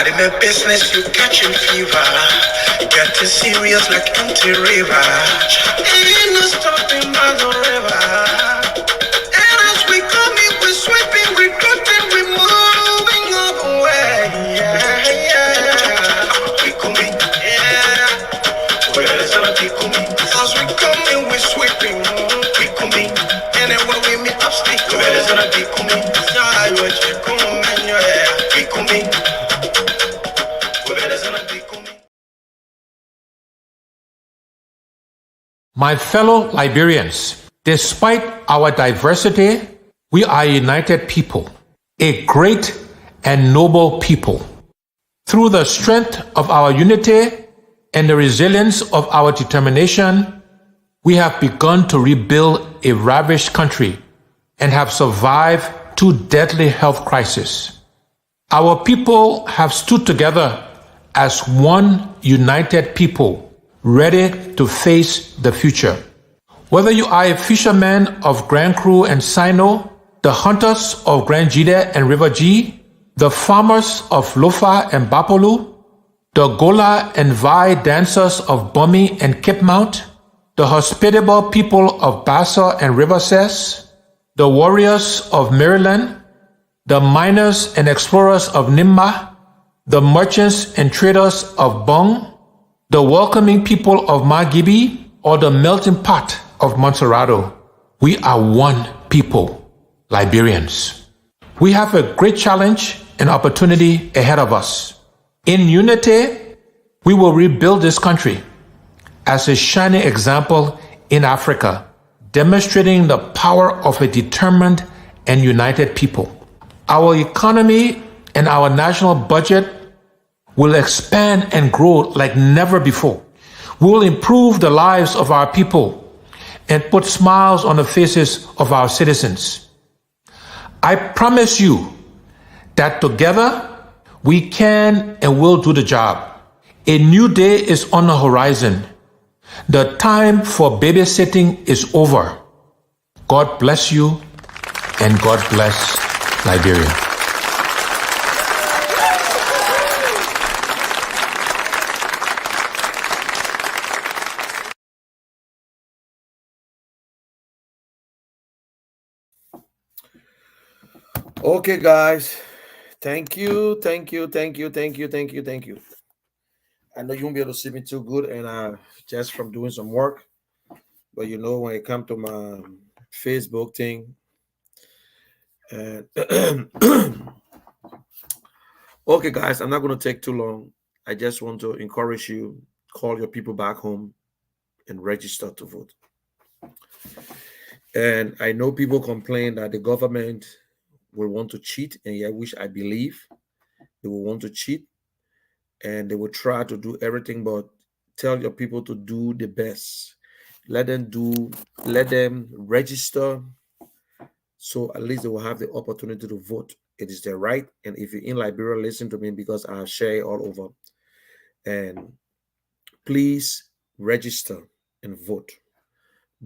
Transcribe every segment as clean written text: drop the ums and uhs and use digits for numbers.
Not in the business, you catching fever. Getting serious like empty river. Ain't no stopping by the river. And as we coming, we sweeping, we cutting, we moving up away. Yeah, yeah. We coming, yeah. Where is our we coming? As we coming, we sweeping, we coming. Anywhere we meet up, stick. Where is our we coming? Yeah, you coming, yeah. We coming. My fellow Liberians, despite our diversity, we are a united people, a great and noble people. Through the strength of our unity and the resilience of our determination, we have begun to rebuild a ravished country and have survived 2 deadly health crises. Our people have stood together as one united people, ready to face the future. Whether you are a fisherman of Grand Cru and Sino, the hunters of Grand Jide and River G, the farmers of Lofa and Bapolu, the Gola and Vai dancers of Bumi and Cape Mount, the hospitable people of Bassa and River Cess, the warriors of Maryland, the miners and explorers of Nimba, the merchants and traders of Bong, the welcoming people of Magibi, or the melting pot of Montserrado. We are one people, Liberians. We have a great challenge and opportunity ahead of us. In unity, we will rebuild this country as a shining example in Africa, demonstrating the power of a determined and united people. Our economy and our national budget will expand and grow like never before. We will improve the lives of our people and put smiles on the faces of our citizens. I promise you that together we can and will do the job. A new day is on the horizon. The time for babysitting is over. God bless you and God bless Liberia. Okay, guys. Thank you. I know you won't be able to see me too good, and just from doing some work. But you know, when it comes to my Facebook thing, and okay, guys, I'm not going to take too long. I just want to encourage you, call your people back home and register to vote. And I know people complain that the government will want to cheat, and yet which I believe they will want to cheat, and they will try to do everything, but tell your people to do the best. Let them register, so at least they will have the opportunity to vote. It is their right. And if you're in Liberia, listen to me, because I share it all over. And please register and vote.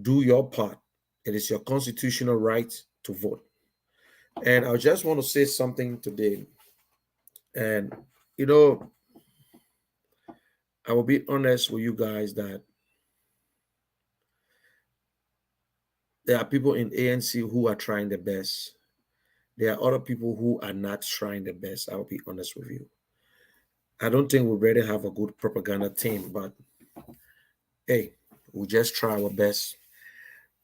Do your part. It is your constitutional right to vote. And I just want to say something today. And, you know, I will be honest with you guys that there are people in ANC who are trying their best. There are other people who are not trying their best. I will be honest with you. I don't think we really have a good propaganda team, but hey, we just try our best.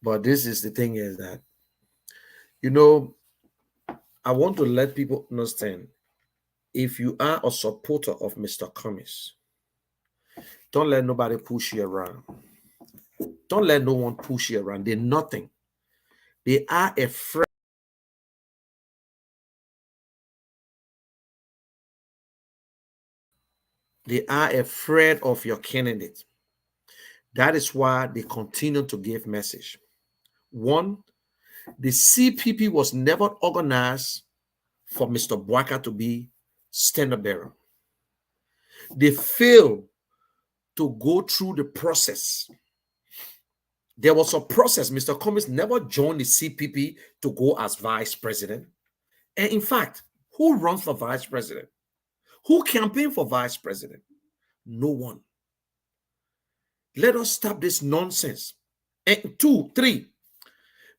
But this is the thing, is that, you know, I want to let people understand, if you are a supporter of Mr. Cummings, don't let nobody push you around. Don't let no one push you around. They're nothing. They are afraid. They are afraid of your candidate. That is why they continue to give message. One, the CPP was never organized for Mr. Bwaka to be standard bearer. They failed to go through the process. There was a process. Mr. Cummings never joined the CPP to go as vice president. And in fact, who runs for vice president? Who campaigned for vice president? No one. Let us stop this nonsense. And 2, 3,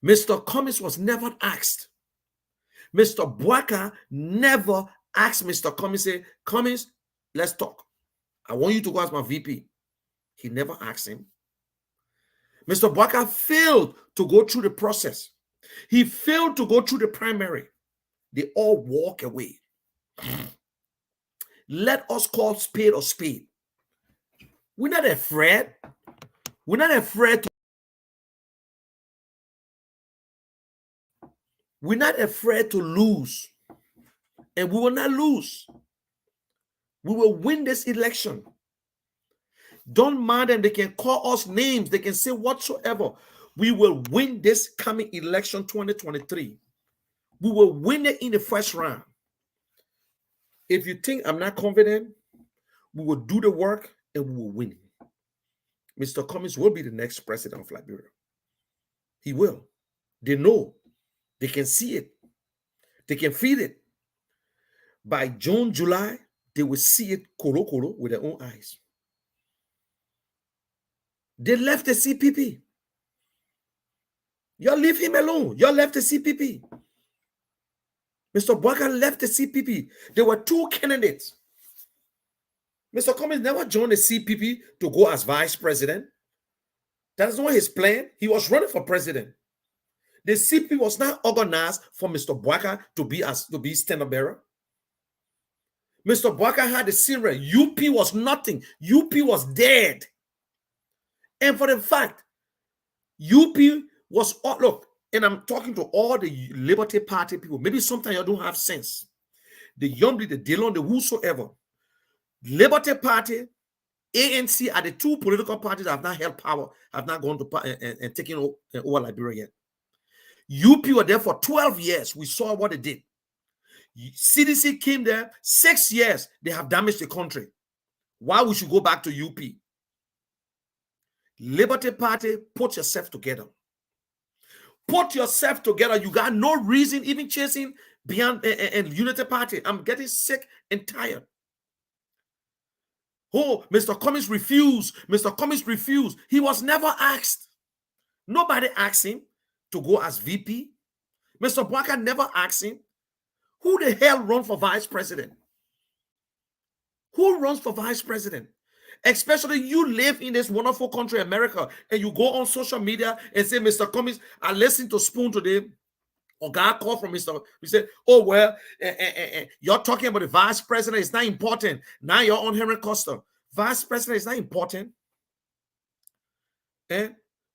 Mr. Cummings was never asked. Mr. Bwaka never asked Mr. Cummings, say, Cummings, let's talk. I want you to go as my VP. He never asked him. Mr. Bwaka failed to go through the process. He failed to go through the primary. They all walk away. Let us call spade a spade. We're not afraid. We're not afraid to. We're not afraid to lose. And we will not lose. We will win this election. Don't mind them. They can call us names. They can say whatsoever. We will win this coming election 2023. We will win it in the first round. If you think I'm not confident, we will do the work and we will win. Mr. Cummings will be the next president of Liberia. He will. They know. They can see it. They can feel it. By June, July, they will see it kolo with their own eyes. They left the CPP. Y'all leave him alone. Y'all left the CPP. Mr. Bwaka left the CPP. There were two candidates. Mr. Cummings never joined the CPP to go as vice president. That is not his plan. He was running for president. The CPP was not organized for Mr. Bwaka to be standard bearer. Mr. Bwaka had the scenery. UP was nothing. UP was dead. And for the fact, UP was, look, and I'm talking to all the Liberty Party people. Maybe sometimes you don't have sense. The Yombly, the Dillon, the whosoever. Liberty Party, ANC are the two political parties that have not held power, have not gone to and taken over Liberia yet. UP were there for 12 years. We saw what they did. CDC came there 6 years. They have damaged the country. Why we should go back to UP? Liberty Party, put yourself together. Put yourself together. You got no reason even chasing beyond and Unity Party. I'm getting sick and tired. Oh, Mr. Cummings refused. Mr. Cummings refused. He was never asked. Nobody asked him to go as VP. Mr. Bwaka never asked him. Who the hell runs for vice president? Who runs for vice president? Especially you live in this wonderful country, America, and you go on social media and say, Mr. Cummings, I listened to Spoon today. Or God called from Mr. He said, oh, well, you're talking about the vice president. It's not important. Now you're on Henry Costa. Vice president is not important.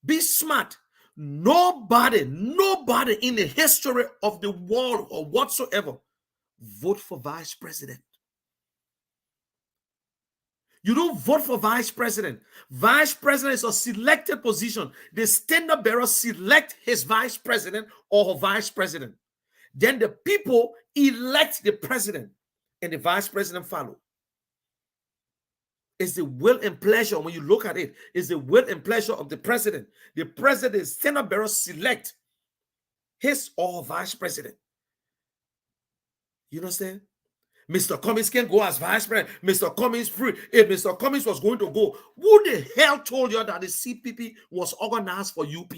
Be smart. Nobody in the history of the world or whatsoever vote for vice president. You don't vote for vice president. Vice president is a selected position. The standard bearer select his vice president or her vice president. Then the people elect the president and the vice president follow. It's the will and pleasure, when you look at it, it's the will and pleasure of the president. The president, standard bearer select his or vice president. You understand? Mr. Cummings can go as vice president. Mr. Cummings free. If Mr. Cummings was going to go, who the hell told you that the CPP was organized for UP?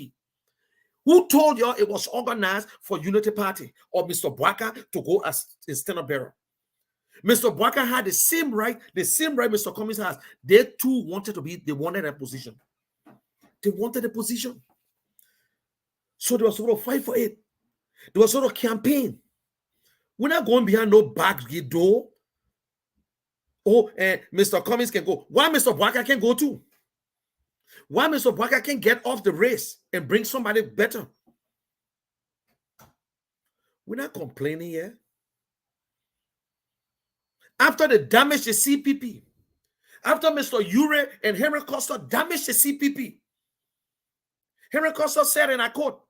Who told you it was organized for Unity Party or Mr. Bwaka to go as a standard bearer? Mr. Bwaka had the same right Mr. Cummings has. They too wanted they wanted a position. They wanted a position. So they were sort of fight for it. They were sort of campaign. We're not going behind no back door. Oh, and Mr. Cummings can go. Why Mr. Bwaka can go too? Why Mr. Bwaka can get off the race and bring somebody better? We're not complaining here. After they damaged the CPP, after Mr. Ure and Henry Costa damaged the CPP, Henry Costa said, and I quote,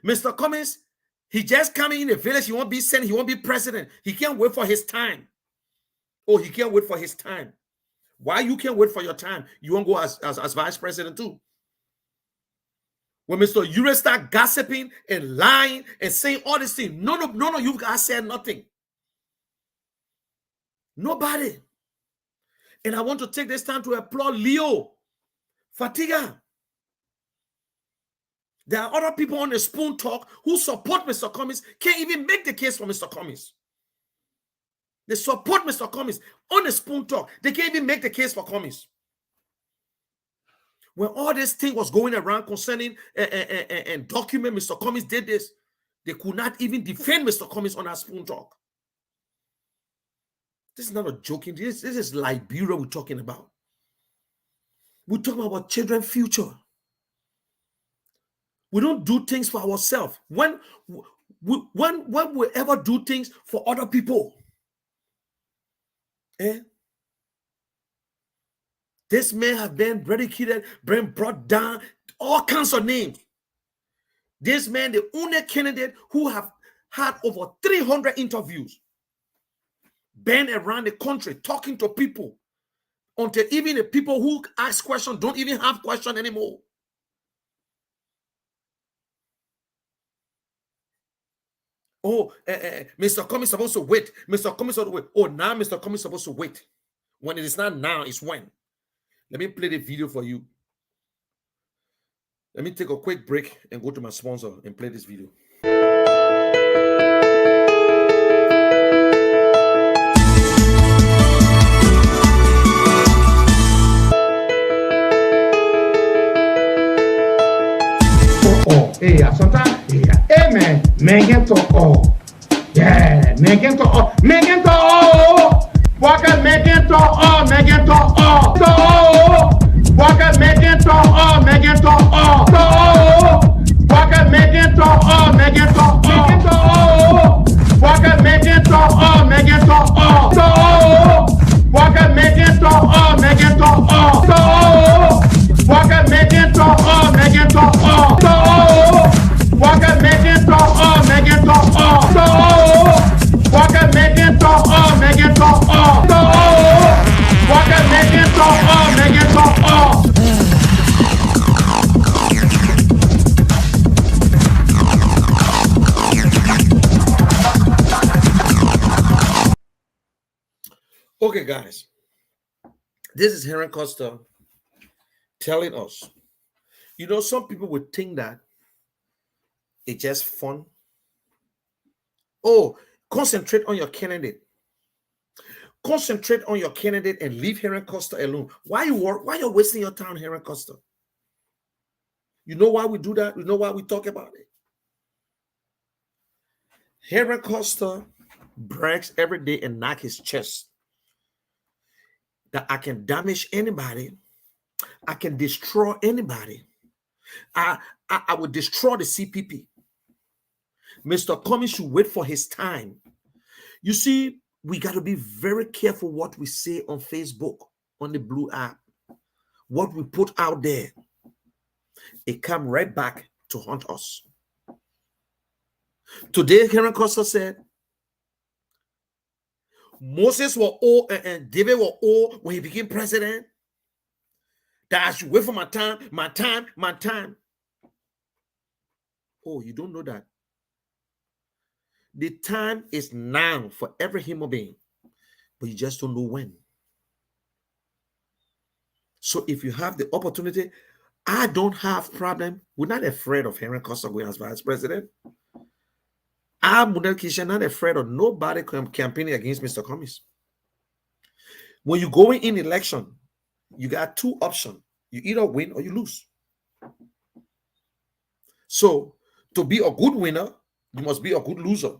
Mr. Cummings, he just coming in the village. He won't be sent. He won't be president. He can't wait for his time. Oh, he can't wait for his time. Why you can't wait for your time? You won't go as vice president too. When Mr. Ure start gossiping and lying and saying all these things, no, you guys said nothing. Nobody. And I want to take this time to applaud Leo Fatiga. There are other people on the Spoon Talk who support Mr. Cummings, can't even make the case for Mr. Cummings. They support Mr. Cummings on the Spoon Talk. They can't even make the case for Cummings. When all this thing was going around concerning and document Mr. Cummings did this, they could not even defend Mr. Cummings on our Spoon Talk. This is not a joking. This is Liberia we're talking about. We're talking about children's future. We don't do things for ourselves. When we ever do things for other people, this man has been ridiculed, been brought down, all kinds of names. This man, the only candidate who have had over 300 interviews, been around the country talking to people, until even the people who ask questions don't even have questions anymore. Oh, Mr. Cummings is supposed to wait. Mr. Cummings is supposed to wait. Oh, now Mr. Cummings is supposed to wait. When it is not now, it's when. Let me play the video for you. Let me take a quick break and go to my sponsor and play this video. Amen. Megan to all. Yeah, Megan to all. Megan to all. Walk at Megan to all. Megan to all. To all. Walk at Megan to all. Megan to all. To all. Walk at Megan to all. Megan to all. Megan to all. Walk at Megan to all. Megan to all. To all. Walk at Megan to all. Megan to all. To all. Walk at Megan to all. Megan to all. To all. Walk at Megan to all. Megan to all. To all. Walk at Megan to all. Megan to all. To all. Walk at Megan to all. Megan to all. Okay, guys. This is Henry Costa telling us, you know, some people would think that it's just fun. Oh, concentrate on your candidate. Concentrate on your candidate and leave Henry Costa alone. Why you wasting your time, Henry Costa? You know why we do that? You know why we talk about it? Henry Costa brags every day and knock his chest that I can damage anybody. I can destroy anybody. I will destroy the CPP. Mr. Cummings should wait for his time. You see, we got to be very careful what we say on Facebook, on the Blue app. What we put out there, it comes right back to haunt us. Today, Henry Costa said, Moses was old and David was old when he became president. That I should wait for my time, my time, my time. Oh, you don't know that. The time is now for every human being, but you just don't know when. So if you have the opportunity, I don't have problem. We're not afraid of Henry Costa going as vice president. I'm not afraid of nobody campaigning against Mr. Cummings. When you go in election, you got two options. You either win or you lose. So to be a good winner, you must be a good loser.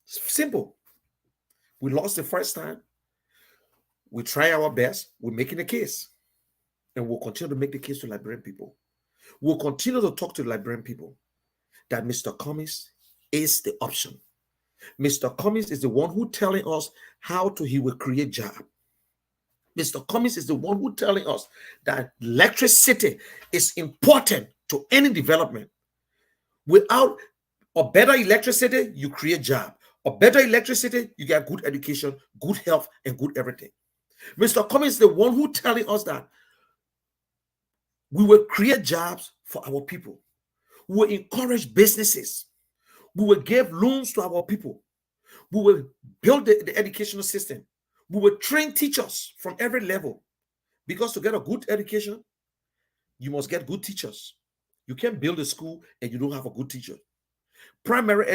Simple. We lost the first time. We try our best. We're making a case. And we'll continue to make the case to Liberian people. We'll continue to talk to Liberian people that Mr. Cummings is the option. Mr. Cummings is the one who telling us how he will create jobs. Mr. Cummings is the one who telling us that electricity is important to any development. Without a better electricity, you create job. A better electricity, you get good education, good health, and good everything. Mr. Cummings is the one who telling us that we will create jobs for our people. We will encourage businesses. We will give loans to our people. We will build the educational system. We will train teachers from every level, because to get a good education, you must get good teachers. You can't build a school and you don't have a good teacher. Primary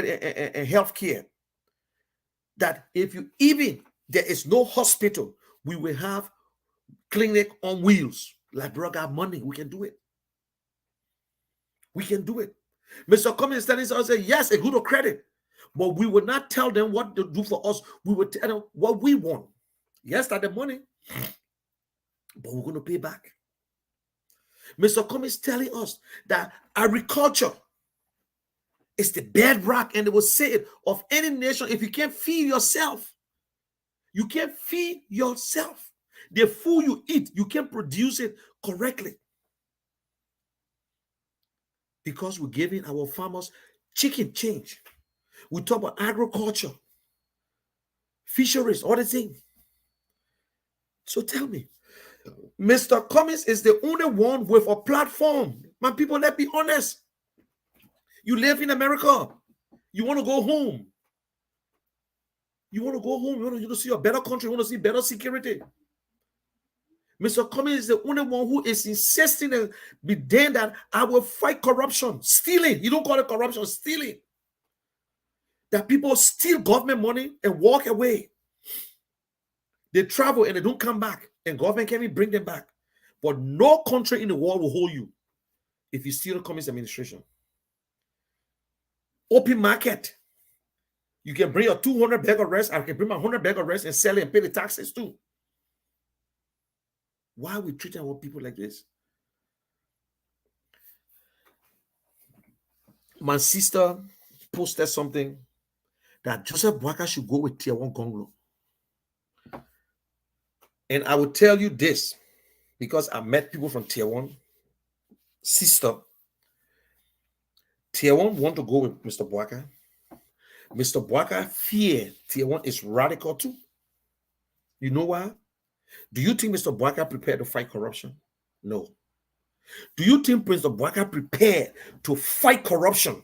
and health care, that if you even there is no hospital, we will have clinic on wheels. Liberia got money, we can do it. We can do it. Mr. Cummings is telling us, yes, a good credit, but we will not tell them what to do for us. We will tell them what we want. Yes, that's the money, but we're going to pay back. Mr. Cummings is telling us that agriculture is the bedrock, and they will say it of any nation. If you can't feed yourself, you can't feed yourself. The food you eat, you can't produce it correctly. Because we're giving our farmers chicken change. We talk about agriculture, fisheries, all the things. So tell me, Mr. Cummings is the only one with a platform. My people, let's be honest. You live in America. You want to go home. You want to go home. You want to see a better country. You want to see better security. Mr. Cummings is the only one who is insisting and be damn that I will fight corruption, stealing. You don't call it corruption, stealing. That people steal government money and walk away. They travel and they don't come back, and government can't even bring them back. But no country in the world will hold you if you steal the Cummings administration. Open market. You can bring your 200 bag of rice. I can bring my 100 bag of rice and sell it and pay the taxes too. Why are we treating our people like this? My sister posted something that Joseph Boakai should go with Tier 1 Gonglo. And I will tell you this, because I met people from Tier 1. Sister, Tier 1 want to go with Mr. Boakai. Mr. Boakai fear Tier 1 is radical too. You know why? Do you think Mr. Boakai prepared to fight corruption? No. Do you think Mr. Boakai prepared to fight corruption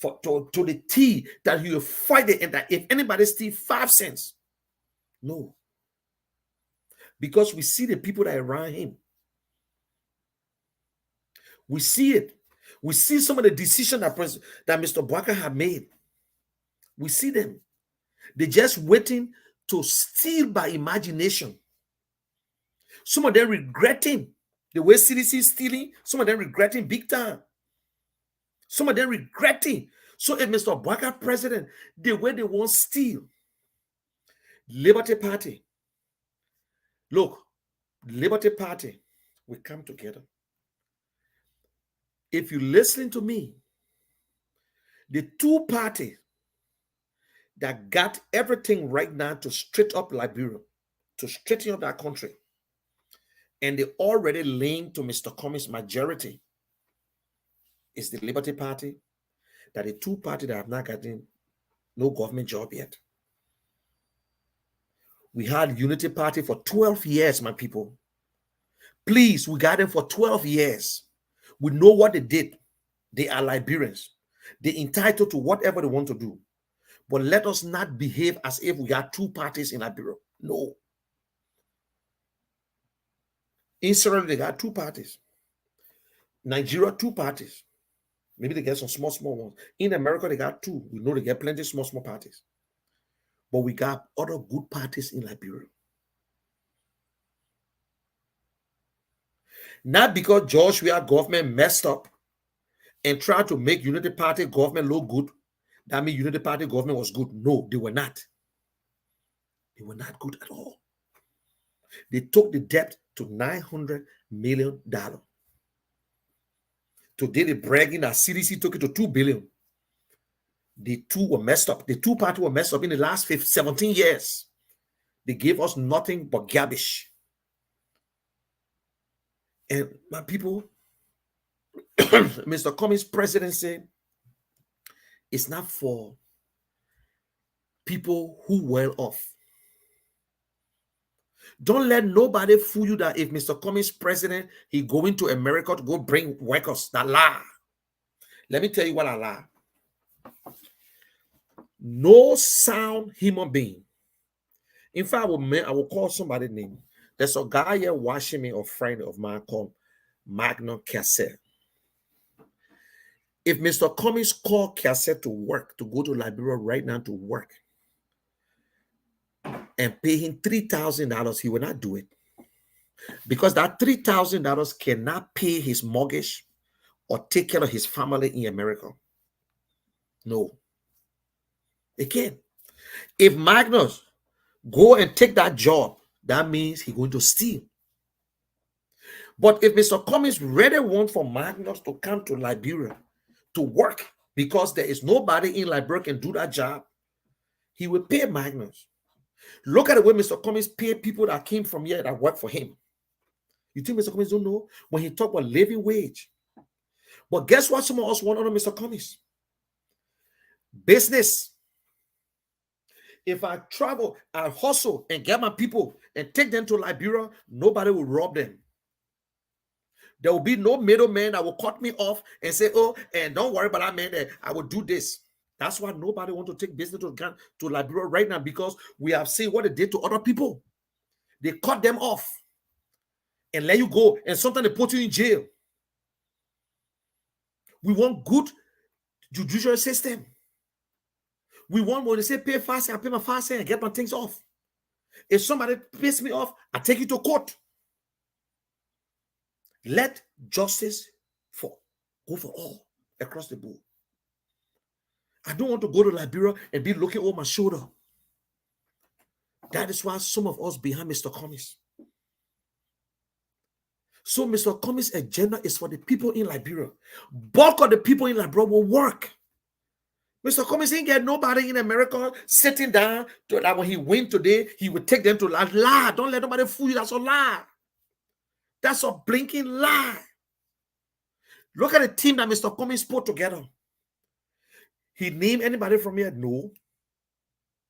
to the T that he will fight it, and that if anybody steals 5 cents? No. Because we see the people that are around him. We see it. We see some of the decisions that Mr. Boakai have made. We see them. They're just waiting to steal by imagination. Some of them regretting the way CDC is stealing. Some of them regretting big time. Some of them regretting. So if Mr. Boakai president, the way they want to steal, Liberty Party, look, Liberty Party will come together. If you listen to me, the two parties that got everything right now to straighten up Liberia, to straighten up that country, and they already linked to Mr. Cummings' majority, is the Liberty Party, that the two parties that have not gotten no government job yet. We had Unity Party for 12 years, my people. Please, we got them for 12 years. We know what they did. They are Liberians. They're entitled to whatever they want to do. But let us not behave as if we got two parties in Liberia. No. In Sierra Leone, they got two parties. Nigeria, two parties. Maybe they get some small ones. In America, they got two. We know they get plenty of small parties. But we got other good parties in Liberia. Not because George Weah government messed up and tried to make Unity Party government look good, that means Unity Party government was good. No, they were not. They were not good at all. They took the debt to $900 million. Today they're bragging that CDC took it to $2 billion. The two were messed up. The two parties were messed up in the last 17 years. They gave us nothing but garbage. And my people, Mr. Cummings' presidency is not for people who well off. Don't let nobody fool you that if Mr. Cummings president, he going to America to go bring workers. That lie. Let me tell you what I lie. No sound human being In fact, I will call somebody name. There's a guy here watching me, a friend of mine called Magnon Cassette. If Mr. Cummings called Cassette to work, to go to Liberia right now to work, and pay him $3,000, he will not do it. Because that $3,000 cannot pay his mortgage or take care of his family in America. No. It can't. If Magnus go and take that job, that means he's going to steal. But if Mr. Cummings really wants for Magnus to come to Liberia to work, because there is nobody in Liberia can do that job, he will pay Magnus. Look at the way Mr. Cummings pay people that came from here that work for him. You think Mr. Cummings don't know when he talk about living wage? But guess what some of us want under Mr. Cummings? Business. If I travel, I hustle and get my people and take them to Liberia, nobody will rob them. There will be no middleman that will cut me off and say, oh, and don't worry about that man there, I will do this. That's why nobody want to take business to Liberia right now, because we have seen what they did to other people. They cut them off and let you go, and sometimes they put you in jail. We want good judicial system. We want, when they say pay fast, I pay my fast and get my things off. If somebody pisses me off, I take you to court. Let justice go for all across the board. I don't want to go to Liberia and be looking over my shoulder. That is why some of us behind Mr. Cummings. So Mr. Cummings' agenda is for the people in Liberia. Bulk of the people in Liberia will work. Mr. Cummings ain't get nobody in America sitting down to that when he win today, he will take them to lie. Don't let nobody fool you. That's a lie. That's a blinking lie. Look at the team that Mr. Cummings put together. He named anybody from here? No.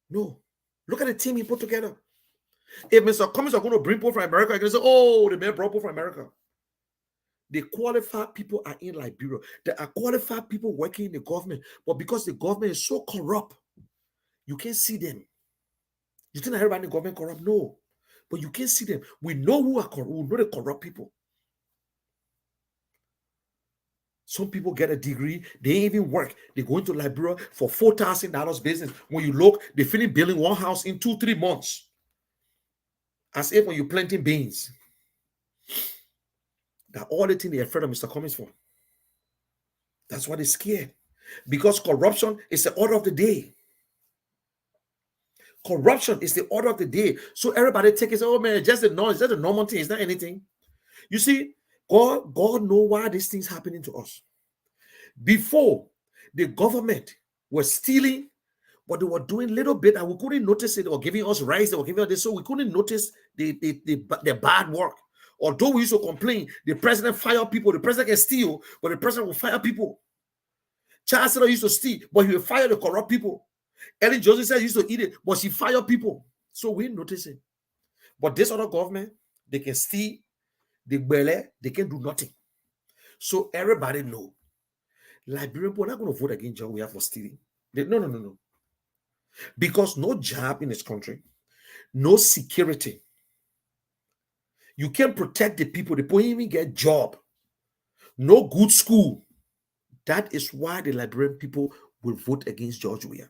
No. Look at the team he put together. If Mr. Cummings are going to bring people from America, you're going to say, oh, the man brought people from America. The qualified people are in Liberia. There are qualified people working in the government, but because the government is so corrupt, you can't see them. You think that everybody in the government corrupt? No. But you can't see them. We know who are corrupt. We know the corrupt people. Some people get a degree, they ain't even work. They go into Liberia for $4,000 business. When you look, they finish building one house in 2-3 months. As if when you're planting beans. That's all the thing they're afraid of Mr. Cummings for. That's why they're scared. Because corruption is the order of the day. Corruption is the order of the day. So everybody take it, say, oh man, it's just a normal thing. It's not anything. You see, God knows why these things happening to us. Before, the government was stealing, but they were doing a little bit, and we couldn't notice it. They were giving us rice, they were giving us this, so we couldn't notice the bad work. Although we used to complain, the president fire people. The president can steal, but the president will fire people. Chancellor used to steal, but he will fire the corrupt people. Ellen Johnson said he used to eat it, but she fired people. So we notice it. But this other government, they can steal, they can do nothing. So everybody know. Liberian people are not going to vote against John Weah for stealing. No. Because no job in this country, no security. You can't protect the people. The people even get job. No good school. That is why the Liberian people will vote against George Weah.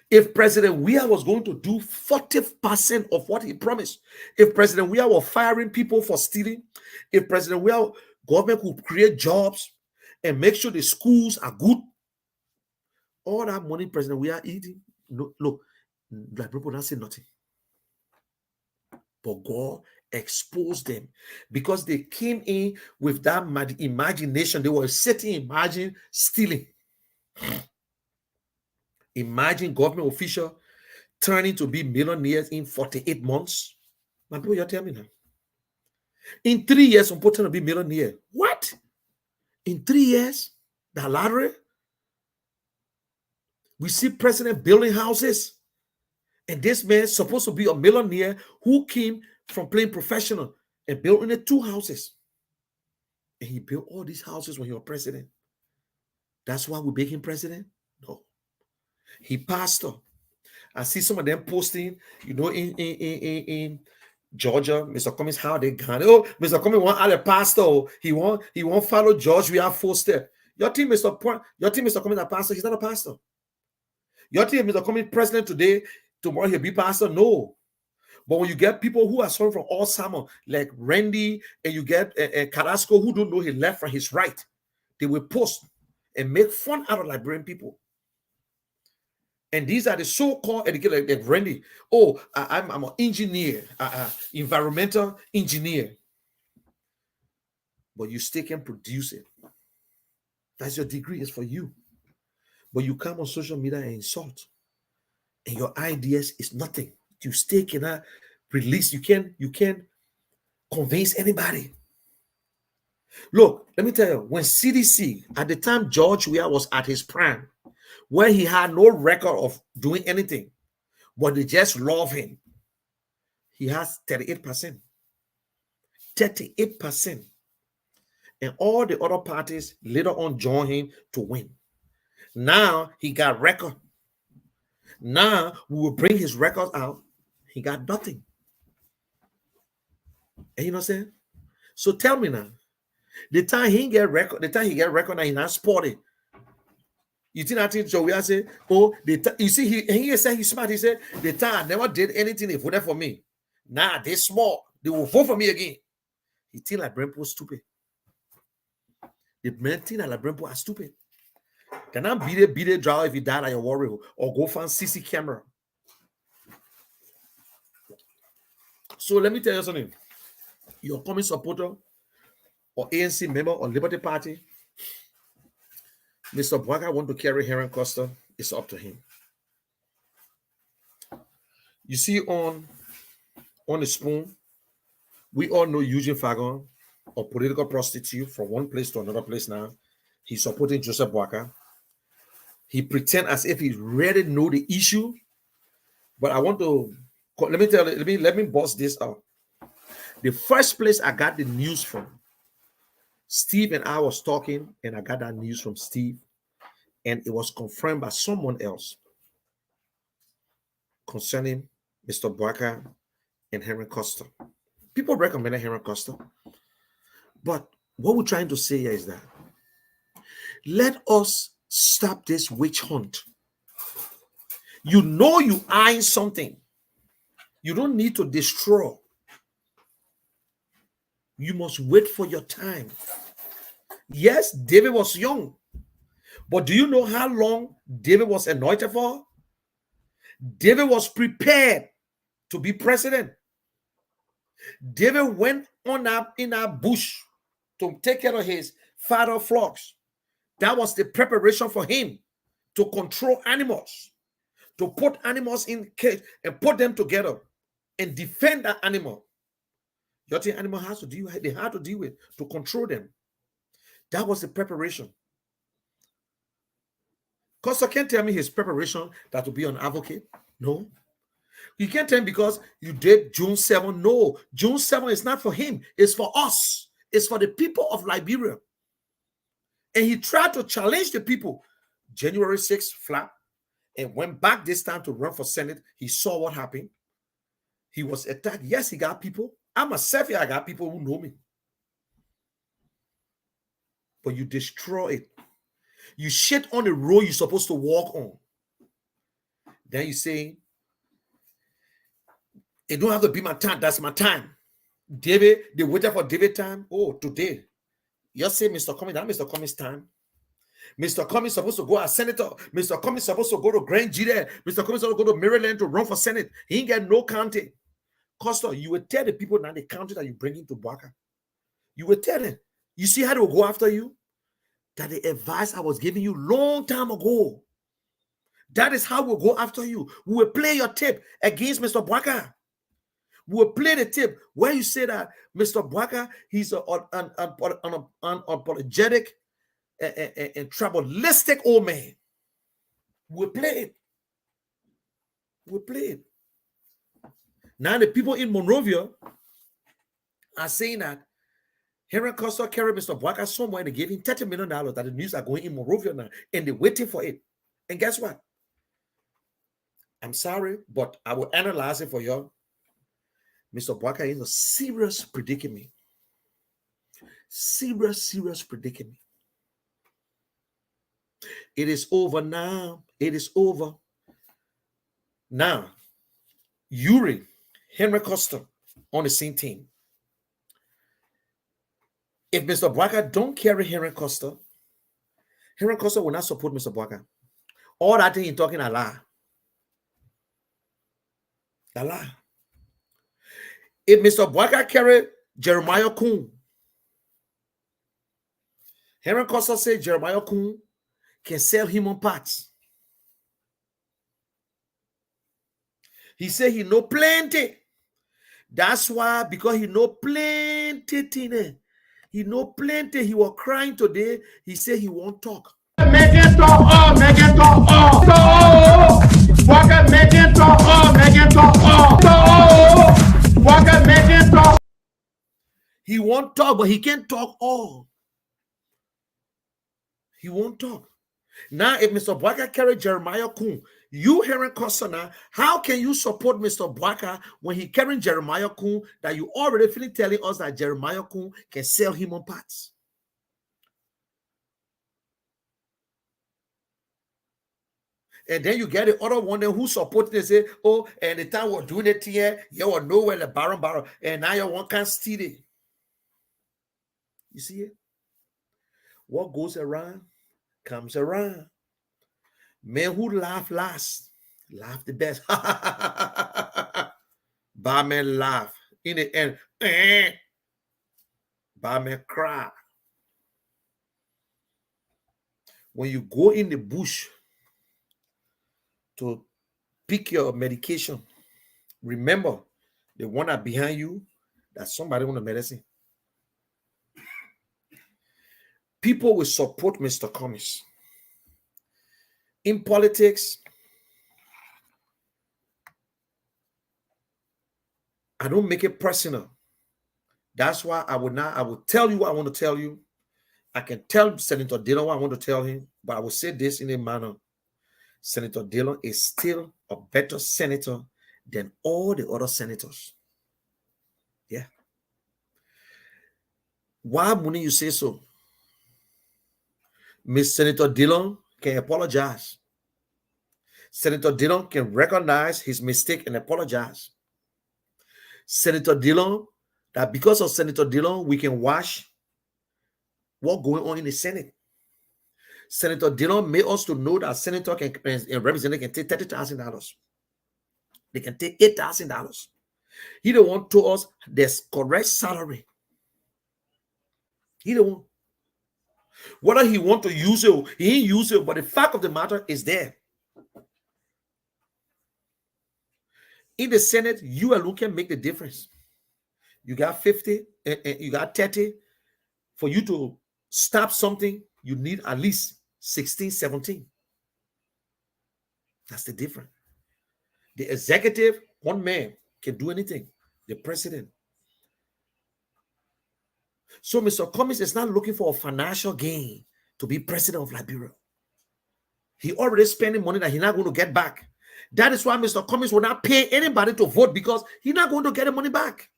If President Weah was going to do 40% of what he promised, if President Weah was firing people for stealing, if President Weah government could create jobs and make sure the schools are good, all that money President Weah eating, look, Black people don't say nothing. But God exposed them because they came in with that imagination. They were sitting, imagine stealing. Imagine government official turning to be millionaires in 48 months. My people, you're telling me now. In 3 years, some people turn to be millionaire. What? In 3 years? The lottery? We see president building houses. And this man is supposed to be a millionaire who came from playing professional and built in 2 houses. And he built all these houses when he was president. That's why we make him president? No. He pastor. I see some of them posting, in Georgia, Mr. Cummings, how they gone. Oh, Mr. Cummings want out a pastor. Oh, he won't follow George. We have 4 steps. Your team, Mr. Cummings, a pastor. He's not a pastor. Your team, Mr. Cummings, president today, tomorrow he'll be pastor. No. But when you get people who are suffering from Alzheimer's, like Randy, and you get Carrasco, who don't know his left from his right, they will post and make fun out of Liberian people. And these are the so-called educated, like Randy. Oh, I'm an engineer, environmental engineer. But you still can produce it. That's your degree, is for you. But you come on social media and insult. And your ideas is nothing. You still cannot release. You can't convince anybody. Look, let me tell you, when CDC, at the time George Weah was at his prime, where he had no record of doing anything, but they just love him, he has 38%. 38%. And all the other parties later on joined him to win. Now he got record. Now we will bring his record out. He got nothing. And you know what I'm saying? So tell me now, the time he get record, now he's not sporty. You think that Joe Weah say, oh, you see, he said he's smart. He said, the time I never did anything, they voted for me. Nah, they smart. They will vote for me again. He think like Brempo stupid. The men think like Brempo are stupid. Can I beat a draw if you die like your warrior, or go find CC camera? So let me tell you something. Your Cummings supporter or ANC member or Liberty Party, Mr. Bwaka want to carry Henry Costa, it's up to him. You see on the spoon, we all know Eugene Fagon, a political prostitute from one place to another place now. He's supporting Joseph Bwaka. He pretend as if he really know the issue. But I want to, let me bust this out. The first place I got the news from, Steve and I was talking, and I got that news from Steve, and it was confirmed by someone else concerning Mr. Bwaka and Henry Costa. People recommended Henry Costa. But what we're trying to say here is that let us stop this witch hunt. You know you eyeing something. You don't need to destroy. You must wait for your time. Yes, David was young. But do you know how long David was anointed for? David was prepared to be president. David went on up in a bush to take care of his father's flocks. That was the preparation for him to control animals, to put animals in cage and put them together and defend that animal. You think animal has to deal, they had to deal with to control them. That was the preparation. Costa can't tell me his preparation that to be an advocate. No. You can't tell him because you did June 7. No, June 7 is not for him. It's for us. It's for the people of Liberia. And he tried to challenge the people. January 6th, flap, and went back this time to run for Senate. He saw what happened. He was attacked. Yes, he got people. I myself, I got people who know me. But you destroy it. You shit on the road you're supposed to walk on. Then you say, it don't have to be my time. That's my time. David, they waited for David time. Oh, today. You say Mr. Cummings, that's Mr. Cummings' time. Mr. Cummings supposed to go as senator. Mr. Cummings supposed to go to Grand Judah. Mr. Cummings supposed to go to Maryland to run for Senate. He ain't get no county. Costa, you will tell the people now the county that you bring into Bwaka. You will tell them. You see how they will go after you? That the advice I was giving you long time ago. That is how we'll go after you. We will play your tape against Mr. Bwaka. We will play the tape where you say that Mr. Bwaka, he's an unapologetic and tribalistic old man. We'll play it. We'll play it. Now the people in Monrovia are saying that Henry Costa carried Mr. Bwaka somewhere and they gave him $30 million that the news are going in Monrovia now and they're waiting for it. And guess what? I'm sorry, but I will analyze it for you. Mr. Bwaka is a serious predicament. Serious predicament. It is over now. It is over. Now, Yuri, Henry Costa on the same team. If Mr. Bwaka don't carry Henry Costa will not support Mr. Bwaka. All that thing he's talking a lie. A lie. If Mr. Bwaka carry Jeremiah Kuhn, Henry Costa said Jeremiah Kuhn can sell him on parts. He said he know plenty. That's why, because he know plenty thing. He know plenty. He was crying today. He said he won't talk. Make it talk, make it talk, Bwaka make it talk, make it talk, Bwaka make it talk. He won't talk, but he can't talk all. He won't talk. Now, if Mr. Bwaka carry Jeremiah Kuhn, you hearing Costa now, how can you support Mr. Bwaka when he carrying Jeremiah Kuhn that you already feeling telling us that Jeremiah Kuhn can sell him on parts? And then you get the other one who support they say, oh, and the time we're doing it here, you will know where the barrel, and now you one can't steal it. You see it? What goes around comes around. Men who laugh last, laugh the best. Barman laugh. In the end, barman cry. When you go in the bush to pick your medication, remember the one that behind you, that somebody want the medicine. People will support Mr. Cummings. In politics, I don't make it personal. That's why I will tell you what I want to tell you. I can tell Senator Dillon what I want to tell him, but I will say this in a manner. Senator Dillon is still a better senator than all the other senators. Yeah. Why wouldn't you say so? Miss Senator Dillon can apologize. Senator Dillon can recognize his mistake and apologize. Senator Dillon, that because of Senator Dillon, we can watch what's going on in the Senate. Senator Dillon made us to know that senator and representative can take $30,000. They can take $8,000. He the one told us there's correct salary. He the one. Whether he want to use it, he ain't use it, but the fact of the matter is there. In the Senate, you alone can make the difference. You got 50 and you got 30. For you to stop something, you need at least 16, 17. That's the difference. The executive, one man can do anything. The president. So Mr. Cummings is not looking for a financial gain to be president of Liberia. He already spending money that he's not going to get back. That is why Mr. Cummings will not pay anybody to vote, because he's not going to get the money back.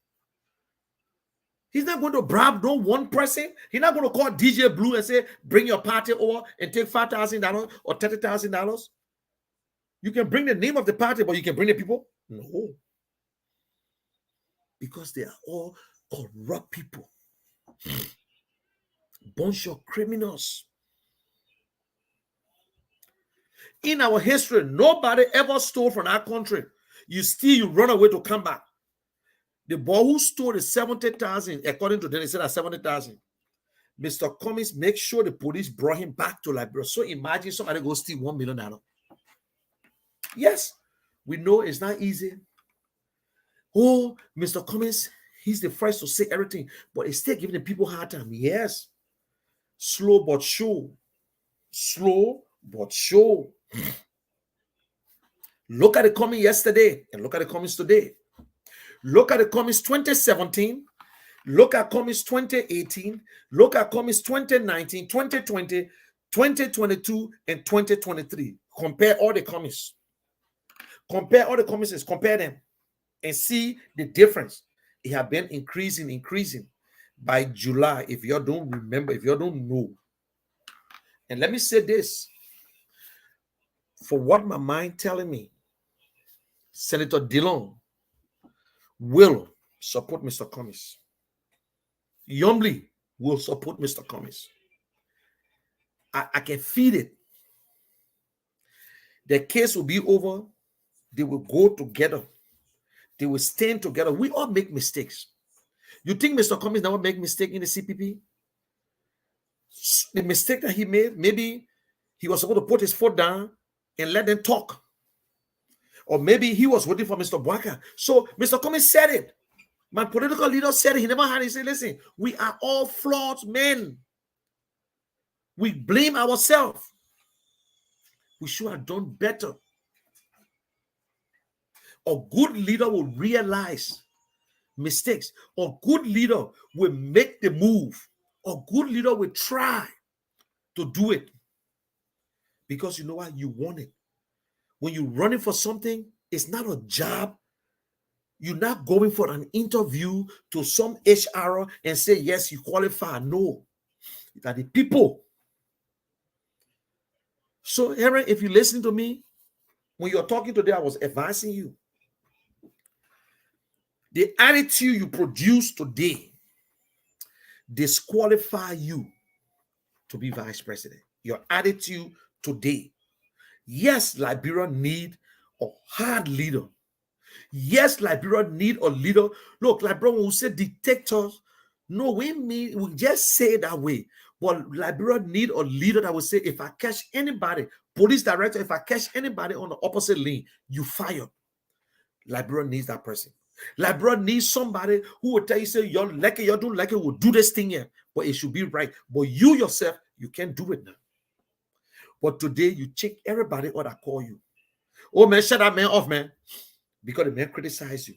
He's not going to bribe no one person. He's not going to call DJ Blue and say, bring your party over and take $5,000 or $30,000. You can bring the name of the party, but you can bring the people? No. Because they are all corrupt people. Bunch of criminals. In our history, nobody ever stole from our country. You run away to come back. The boy who stole the 70,000, according to them, they said that 70,000. Mr. Cummings make sure the police brought him back to Liberia. So imagine somebody go steal $1 million. Yes, we know it's not easy. Oh, Mr. Cummings, he's the first to say everything, but he's still giving the people a hard time. Yes. Slow but sure. Slow but sure. Look at the Cummings yesterday and look at the Cummings today. Look at the Cummings 2017. Look at Cummings 2018. Look at Cummings 2019, 2020, 2022, and 2023. Compare all the Cummings. Compare all the commissions, compare them, and see the difference. It has been increasing by July. If you don't remember, if you don't know, and let me say this, for what my mind telling me, Senator Dillon will support Mr. Cummings. Yombly will support Mr. Cummings. I can feel it. The case will be over. They will go together. They will stand together. We all make mistakes. You think Mr. Cummings never make mistake in the CPP? The mistake that he made, maybe he was supposed to put his foot down and let them talk. Or maybe he was waiting for Mr. Bwaka. So Mr. Cummings said it. My political leader said it. He never had it. He said, listen, we are all flawed men. We blame ourselves. We should have done better. A good leader will realize mistakes. A good leader will make the move. A good leader will try to do it. Because you know what? You want it. When you're running for something, it's not a job. You're not going for an interview to some HR and say, yes, you qualify. No. That the people. So, Aaron, if you listen to me, when you're talking today, I was advising you. The attitude you produce today disqualify you to be vice president. Your attitude today. Yes, Liberia need a hard leader. Yes, Liberia need a leader. Look, Liberia, when we say dictators, no, we just say it that way. But Liberia need a leader that will say, if I catch anybody, police director, if I catch anybody on the opposite lane, you fire. Liberia needs that person. Liberia needs somebody who will tell you, say, you're lucky, you don't like it, we'll do this thing here, but it should be right. But you yourself, you can't do it now. But today, you check everybody or that call you. Oh, man, shut that man off, man. Because the man criticize you.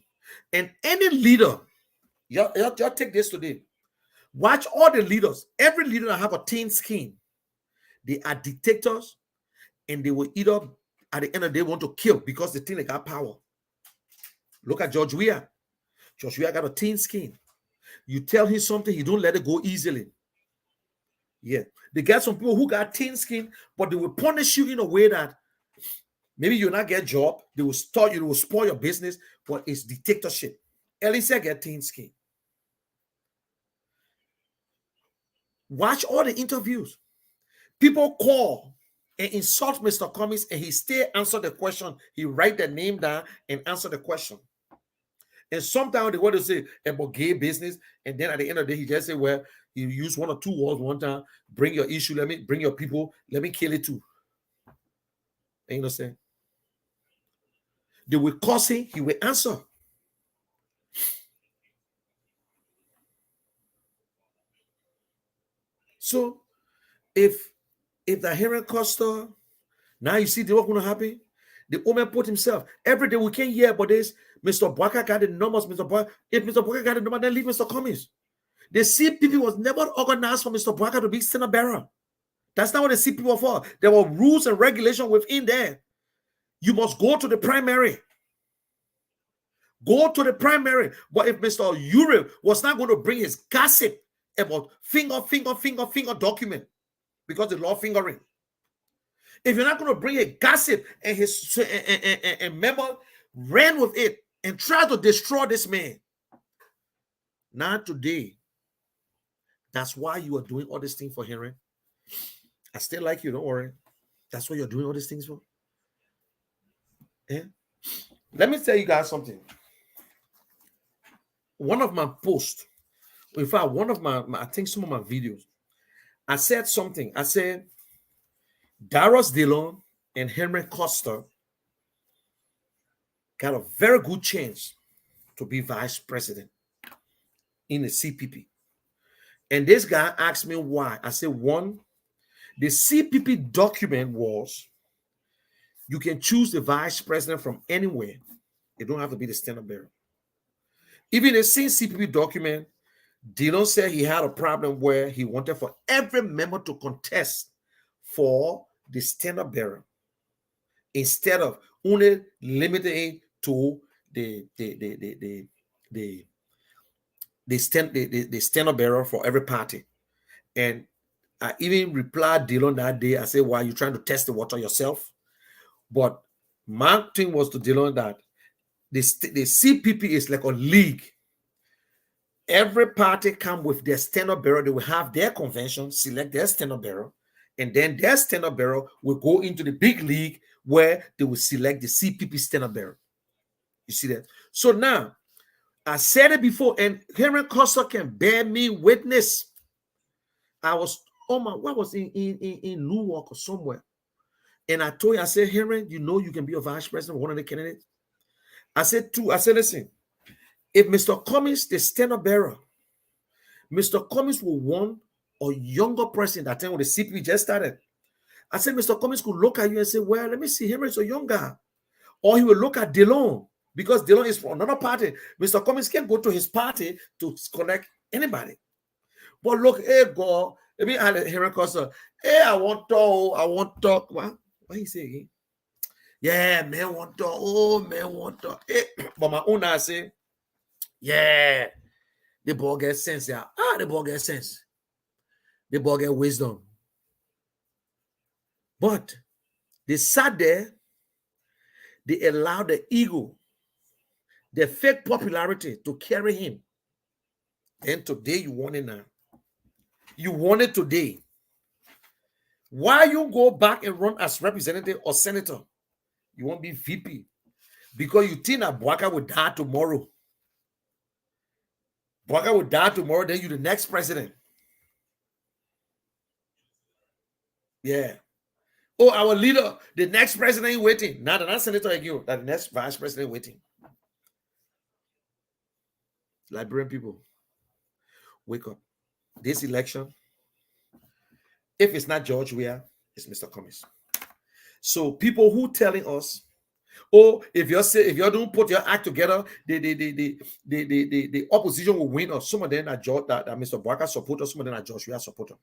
And any leader, y'all take this today. Watch all the leaders. Every leader that have a thin skin, they are dictators, and they will either, at the end of the day, want to kill because they think they got power. Look at George Weah. George Weah got a thin skin. You tell him something, he don't let it go easily. Yeah. They got some people who got thin skin, but they will punish you in a way that maybe you'll not get a job. They will start you, they will spoil your business, but it's dictatorship. Elisa get thin skin. Watch all the interviews. People call and insult Mr. Cummings, and he still answer the question. He write the name down and answer the question. And sometimes they want to say about gay business, and then at the end of the day, he just say, well, you use one or two words one time, bring your issue, let me bring your people, let me kill it too. You know what I'm saying? They will curse him, he will answer. So if the Henry Costa, now you see what's going to happen. The woman put himself every day. We can't hear about this. Mr. Bwaka got the numbers. If Mr. Bwaka got the number, then leave Mr. Cummings. The CPP was never organized for Mr. Bwaka to be Senate bearer. That's not what the CPP was for. There were rules and regulations within there. You must go to the primary. Go to the primary. But if Mr. Uriel was not going to bring his gossip about finger document, because the law fingering. If you're not going to bring a gossip and his and member ran with it and try to destroy this man. Not today. That's why you are doing all these things for Henry. I still like you, don't worry. That's what you're doing all these things for. Yeah. Let me tell you guys something. One of my posts, in fact, one of my I think some of my videos, I said something. I said, Darius Dillon and Henry Costa got a very good chance to be vice president in the CPP. And this guy asked me why. I said, one, the CPP document was you can choose the vice president from anywhere. You don't have to be the standard bearer. Even the same CPP document, Dillon said he had a problem where he wanted for every member to contest for the standard bearer instead of only limiting it to the stand bearer for every party. And I even replied Dillon that day. I said, "Why are you trying to test the water yourself?" But my thing was to Dillon that the CPP is like a league. Every party come with their stand bearer. They will have their convention, select their stand bearer, and then their stand bearer will go into the big league where they will select the CPP stand bearer. You see that? So now, I said it before, and Henry Costa can bear me witness. I was what was in Newark or somewhere, and I told you, I said, Henry, you know you can be a vice president, one of the candidates. I said, listen, if Mr. Cummings, the stand bearer, Mr. Cummings will want a younger person that time when the CPP just started. I said, Mr. Cummings could look at you and say, well, let me see, Henry is a young guy. Or he will look at Dillon, because Dillon is from another party. Mr. Cummings can't go to his party to connect anybody. But look, hey, God, let me add Henry Costa. Hey, I want to talk. What he say again? Yeah, man, want to talk. Oh, man, want to talk. Hey, but my own, I say, yeah, the boy gets sense. Yeah, the boy gets sense. The boy gets wisdom. But they sat there. They allowed the ego, the fake popularity to carry him. And today you want it now. You want it today. Why you go back and run as representative or senator? You won't be VP. Because you think that Bouaka will die tomorrow. Bouaka will die tomorrow, then you're the next president. Yeah. Oh, our leader, the next president is waiting. Now, the next senator again, that the next vice president waiting. Liberian people, wake up. This election, if it's not George Weah, it's Mr. Cummings. So people who telling us, oh, if you don't put your act together, the opposition will win, or some of them are that Mr. Bouaka supporter, some of them are George Weah supporter.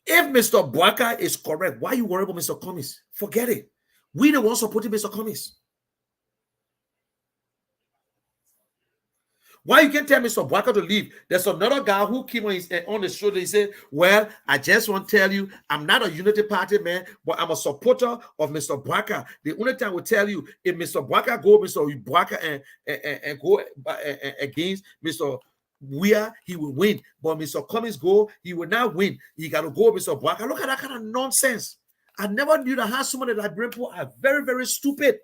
If Mr. Bouaka is correct, why are you worried about Mr. Cummings? Forget it. We the ones supporting Mr. Cummings. Why you can't tell Mr. Bouaka to leave? There's another guy who came on the show. He said, well, I just want to tell you, I'm not a unity party man, but I'm a supporter of Mr. Bouaka. The only time I will tell you, if Mr. Bouaka go, Mr. Bouaka and go against Mr. Weah, he will win. But Mr. Cummings go, he will not win. He got to go, Mr. Bouaka. Look at that kind of nonsense. I never knew that how some of the Liberian people are very, very stupid.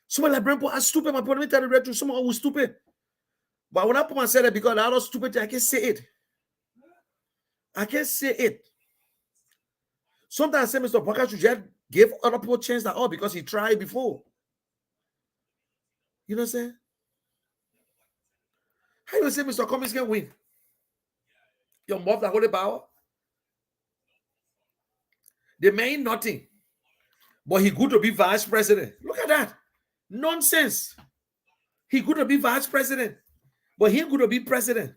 Some of the Liberian people are stupid. My point, let me tell you the truth. Some of them are stupid. But when I put myself there, because I was stupid, I can't say it. I can't say it. Sometimes I say Mr. Bouaka should just give other people a chance that, oh, because he tried before. You know what I'm saying? How you say Mr. Cummings can win? Your mouth that holy power? They mean nothing. But he good to be vice president. Look at that. Nonsense. He good to be vice president. But he could be president.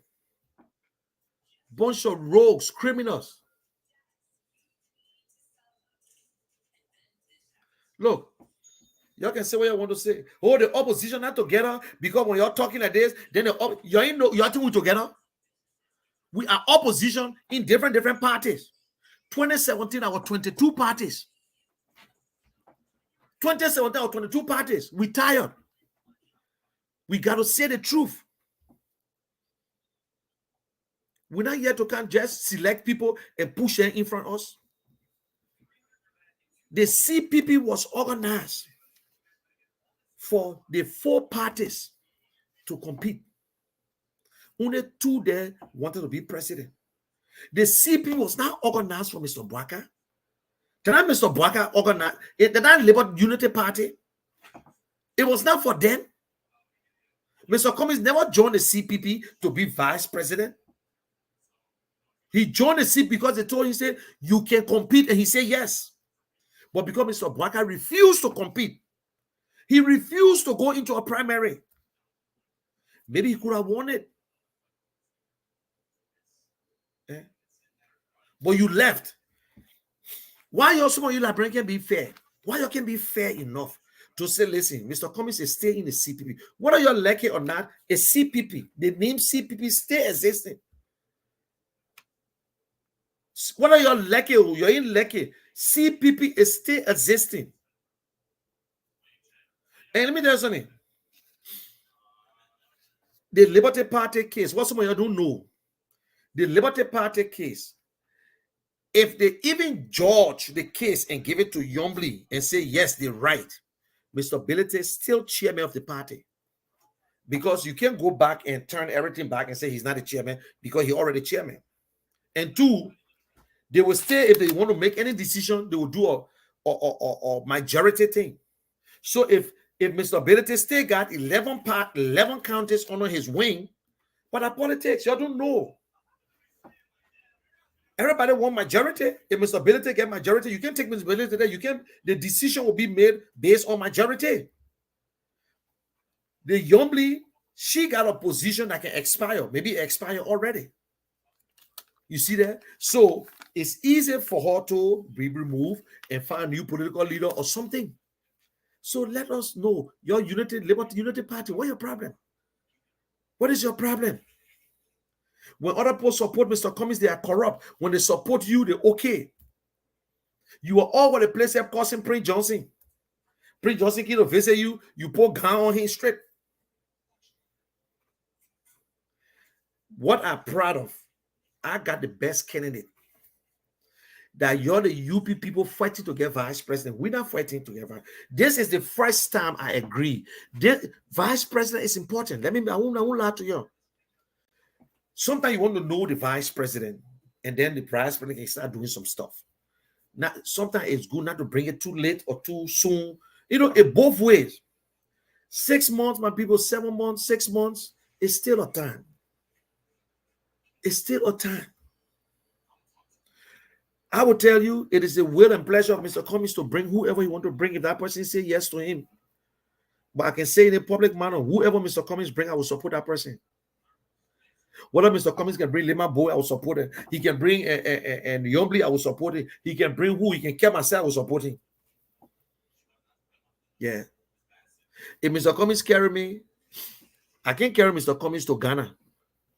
Bunch of rogues, criminals. Look, y'all can say what you want to say. Oh, the opposition not together because when you're talking like this, then you're two together. We are opposition in different parties. 2017, our 22 parties. 2017, our 22 parties. We tired. We got to say the truth. We're not here to can't just select people and push them in front of us. The CPP was organized for the 4 parties to compete. Only 2 there wanted to be president. The CPP was not organized for Mr. Bouaka. Did not Mr. Bouaka organize? Did not Labour Unity Party? It was not for them. Mr. Cummings never joined the CPP to be vice president. He joined the CPP because they told him, say, you can compete, and he said yes. But because Mr. Bouaka refused to compete, he refused to go into a primary. Maybe he could have won it. But you left. Why you some of you Liberian can be fair? Why you can be fair enough to say, listen, Mr. Cummings is stay in the CPP. Whether you're lucky or not, a CPP, the name CPP stay existing. Whether you're lucky or you're in lucky, CPP is still existing. And let me tell you something. The Liberty Party case, what some of you don't know, the Liberty Party case, if they even judge the case and give it to Yombly and say, yes, they're right, Mr. Bility is still chairman of the party. Because you can't go back and turn everything back and say he's not a chairman because he already chairman. And two, they will stay, if they want to make any decision, they will do a majority thing. So if Mr. Bility still got 11 counties under his wing, but the politics, you don't know. Everybody want majority. If Mr. Bility get majority, you can take Mr. Bility there. You can, the decision will be made based on majority. The Yombly, she got a position that can expire. Maybe expire already. You see that? So it's easy for her to be removed and find a new political leader or something. So let us know your Unity Party. What's your problem? What is your problem? When other people support Mr. Cummings, they are corrupt. When they support you, they're okay. You are all over the place here causing Prince Johnson. Prince Johnson came to visit you. You put gun on him straight. What I'm proud of, I got the best candidate. That you're the UP people fighting to get vice president. We're not fighting to get vice. This is the first time I agree. This vice president is important. I won't lie to you. Sometimes you want to know the vice president, and then the vice president can start doing some stuff. Now, sometimes it's good not to bring it too late or too soon. You know, it both ways. 6 months, my people, 7 months, 6 months, it's still a time. It's still a time. I will tell you, it is the will and pleasure of Mr. Cummings to bring whoever you want to bring. If that person say yes to him, but I can say in a public manner, whoever Mr. Cummings bring, I will support that person. Whether Mr. Cummings can bring Lima Boy, I will support it. He can bring and Yombly, I will support it. He can bring who? He can care myself, I will support him. Yeah. If Mr. Cummings carry me, I can't carry Mr. Cummings to Ghana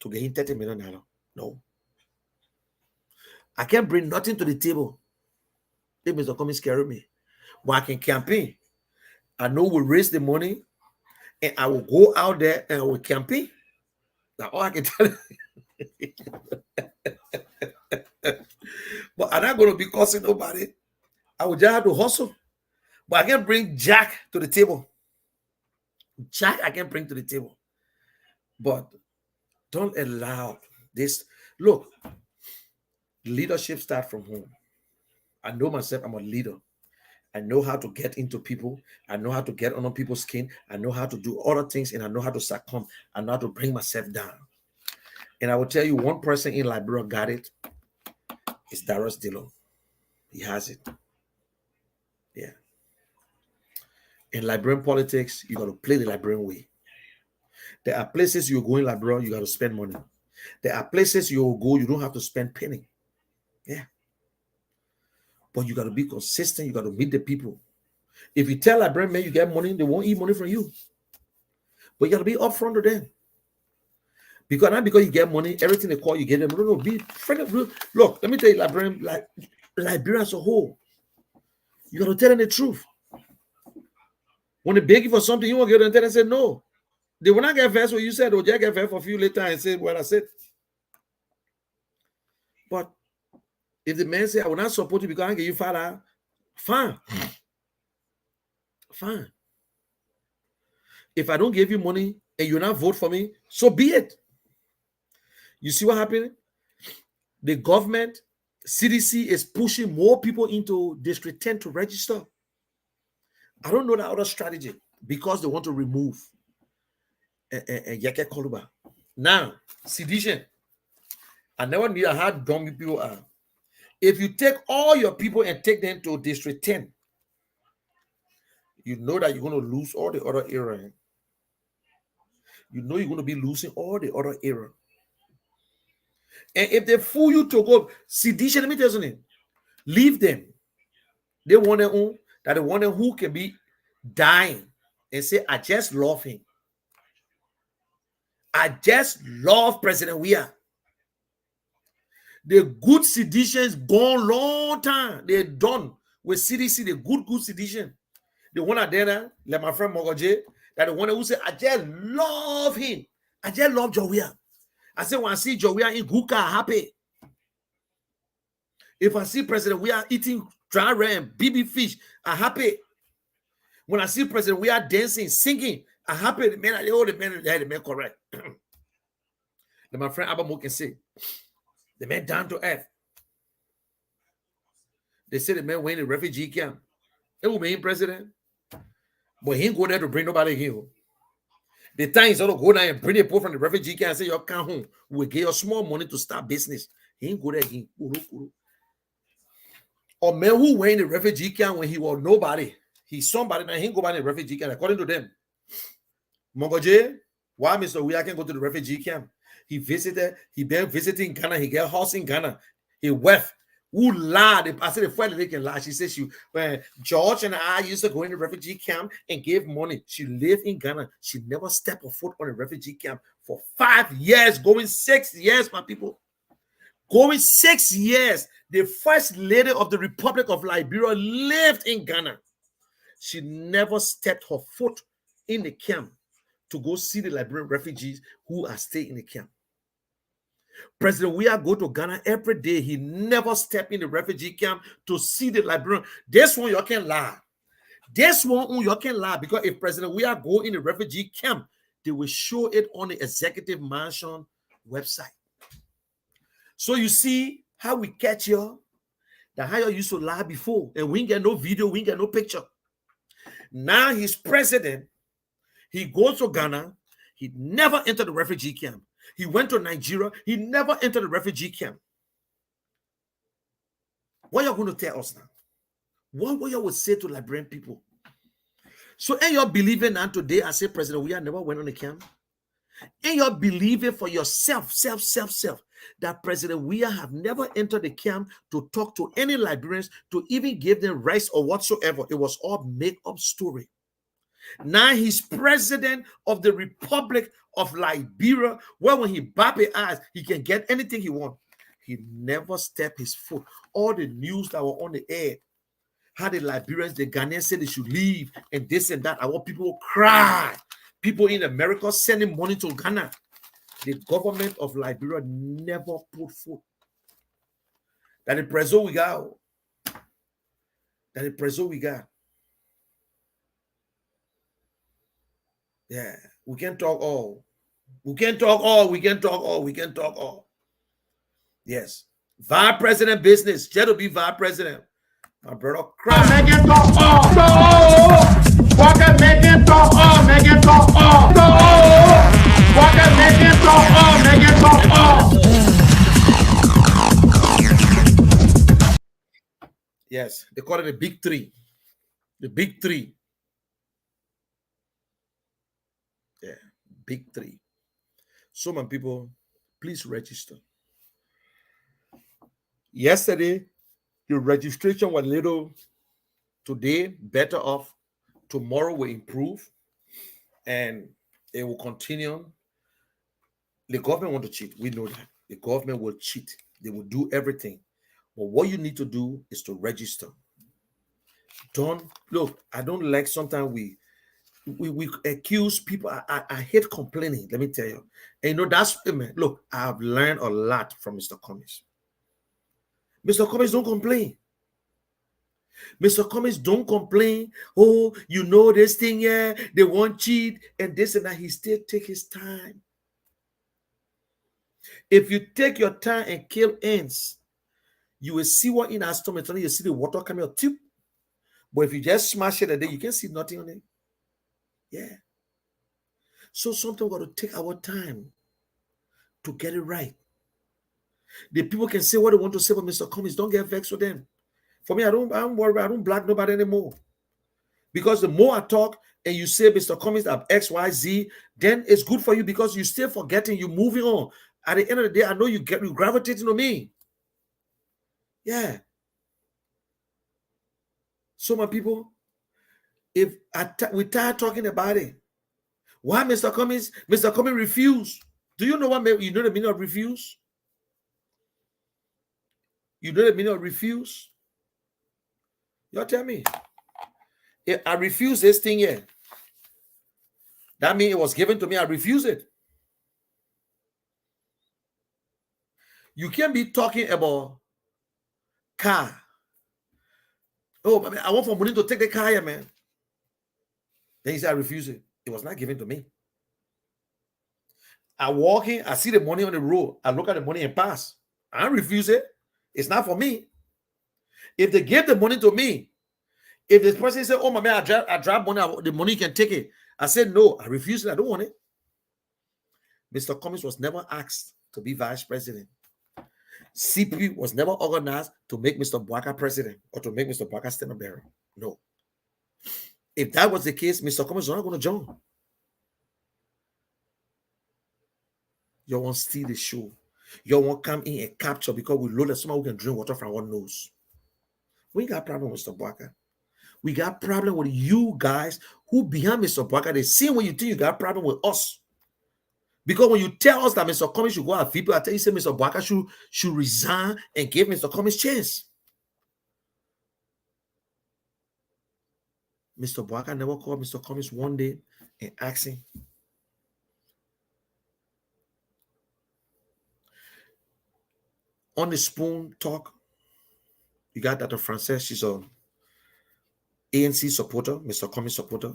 to get him $30 million. No. I can't bring nothing to the table if Mr. Cummings carry me. But I can campaign. I know we'll raise the money and I will go out there and I will campaign. That's all I can tell you. But I'm not going to be cursing nobody. I will just have to hustle. But I can bring Jack to the table. Jack I can bring to the table. But don't allow this. Look, leadership starts from home. I know myself, I'm a leader. I know how to get into people. I know how to get under people's skin. I know how to do other things, and I know how to succumb. I know how to bring myself down. And I will tell you, one person in Liberia got it. It's Darius Dillon. He has it. Yeah. In Liberian politics, you got to play the Liberian way. There are places you go in Liberia, you got to spend money. There are places you will go, you don't have to spend penny. Yeah. But you got to be consistent. You got to meet the people. If you tell Liberian men you get money, they won't eat money from you. But you got to be upfront to them. Because not because you get money, everything they call you get them. No, be friendly. Look, let me tell you, Liberia as a whole, you got to tell them the truth. When they beg you for something, you won't get them and say no. They will not get vex what you said, or just get vex for a few later and say what I said. But if the man say, I will not support you because I get you $5, fine. Fine. If I don't give you money and you not vote for me, so be it. You see what happened? The government, CDC, is pushing more people into District 10 to register. I don't know that other strategy because they want to remove Yeke Koluba. Now, sedition. I never knew how dumb people are. If you take all your people and take them to District 10, you know that you're going to lose all the other area. You know you're going to be losing all the other area. And if they fool you to go sedition, let me tell you something. Leave them. They want their own, that the one who can be dying and say, I just love him. I just love President Weah. The good seditions gone long time. They're done with CDC, the good sedition. The one at there, like my friend Mogoje, that the one who said, I just love him. I just love Jowea. I said, when I see Jowea in Guka, I'm happy. If I see President Weah eating dry ram, BB fish, I'm happy. When I see President Weah dancing, singing, I'm happy. The man correct. Then my friend Abamo can say, the man down to earth. They say the man went in refugee camp. It will be president. But he ain't go there to bring nobody here. The time he's going to go down and bring the people from the refugee camp and say, you come home. We'll give you small money to start business. He ain't go there again. Or man who went in the refugee camp when he was nobody. He's somebody now. He ain't go back in the refugee camp. According to them. Mongoje, why Mr. Weah can go to the refugee camp? He visited, he been visiting Ghana, he get a house in Ghana. He wife who lied. I said the friend they can lie. She said when George and I used to go in the refugee camp and give money. She lived in Ghana. She never stepped a foot on a refugee camp for 5 years, going 6 years, my people. Going 6 years. The first lady of the Republic of Liberia lived in Ghana. She never stepped her foot in the camp to go see the Liberian refugees who are staying in the camp. President Weah go to Ghana every day. He never stepped in the refugee camp to see the Liberian. This one you can lie. This one you can lie because if President Weah go in the refugee camp, they will show it on the executive mansion website. So you see how we catch you, that how you used to lie before, and we ain't get no video, we ain't get no picture. Now he's president. He goes to Ghana. He never entered the refugee camp. He went to Nigeria. He never entered the refugee camp. What are you going to tell us now? What you would say to Liberian people? So, and you're believing now today, I say President Weah never went on the camp. And you're believing for yourself, that President Weah have never entered the camp to talk to any Liberians, to even give them rights or whatsoever. It was all make-up story. Now he's president of the Republic of Liberia, where when he bap his eyes, he can get anything he wants. He never stepped his foot. All the news that were on the air, how the Liberians, the Ghanaians said they should leave and this and that. I want people to cry. People in America sending money to Ghana. The government of Liberia never put foot. That the preso we got. That the preso we got. Yeah, we can talk all. We can talk all. We can talk all. We can talk all. Yes. Vice President business. Just to be Vice President. My brother cry. Make it talk all. Walk and make it talk all. Make it talk all. Walk and make it talk all. Make it talk all. Yes, they call it the big three. The big three. Yeah, big three. So, my people, please register. Yesterday, the registration was little. Today, better off. Tomorrow will improve. And it will continue. The government want to cheat. We know that. The government will cheat. They will do everything. But what you need to do is to register. Don't look. I don't like sometimes we accuse people. I hate complaining. Let me tell you. And you know that's look. I've learned a lot from Mr. Cummings. Mr. Cummings don't complain. Mr. Cummings don't complain. Oh, you know this thing, yeah. They won't cheat and this and that. He still take his time. If you take your time and kill ants, you will see what in our stomach. You see the water coming out. Tip. But if you just smash it a day, you can see nothing on it. Yeah. So sometimes we got to take our time to get it right. The people can say what they want to say, but Mr. Cummings, don't get vexed with them. For me, I don't worry. I don't black nobody anymore. Because the more I talk and you say Mr. Cummings have X, Y, Z, then it's good for you because you're still forgetting, you're moving on. At the end of the day, I know you gravitating to me. Yeah. So, my people, if we tired talking about it, why Mr. Cummings refused? Do you know what you know the meaning of refuse? You know the meaning of refuse? You tell me. If I refuse this thing here, that means it was given to me. I refuse it. You can't be talking about car. Oh, I want for money to take the car here, man. Then he said, I refuse it. It was not given to me. I walk in, I see the money on the road. I look at the money and pass. I refuse it. It's not for me. If they give the money to me, if this person said, oh, my man, I drive money, the money you can take it. I said, no, I refuse it. I don't want it. Mr. Cummings was never asked to be vice president. CPP was never organized to make Mr. Bwaka president or to make Mr. Bwaka standard bearer. No. If that was the case, Mr. Cummings was not going to join. You want to steal the show. You want to come in and capture because we know that someone who can drink water from our nose. We got a problem with Mr. Bwaka. We got a problem with you guys who behind Mr. Bwaka. They see when you think you got a problem with us. Because when you tell us that Mr. Cummings should go out, people, I tell you, say Mr. Bwaka should resign and give Mr. Cummings chance. Mr. Bwaka never called Mr. Cummings one day and asked him. On the spoon talk, you got Dr. Frances. She's an ANC supporter, Mr. Cummings supporter.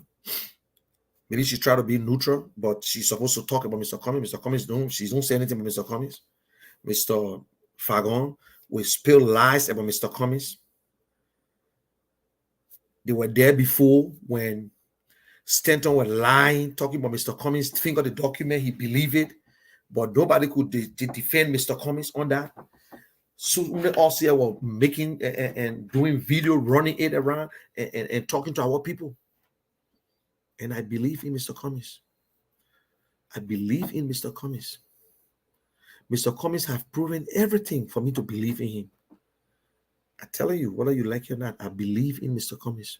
Maybe she tried to be neutral, but she's supposed to talk about Mr. Cummings. Mr. Cummings, she don't say anything about Mr. Cummings. Mr. Fagon will spill lies about Mr. Cummings. They were there before when Stanton were lying, talking about Mr. Cummings. Think of the document, he believed it, but nobody could defend Mr. Cummings on that. So we also were making and doing video, running it around and talking to our people. And I believe in Mr. Cummings. I believe in Mr. Cummings. Mr. Cummings have proven everything for me to believe in him. I tell you, whether you like it or not, I believe in Mr. Cummings.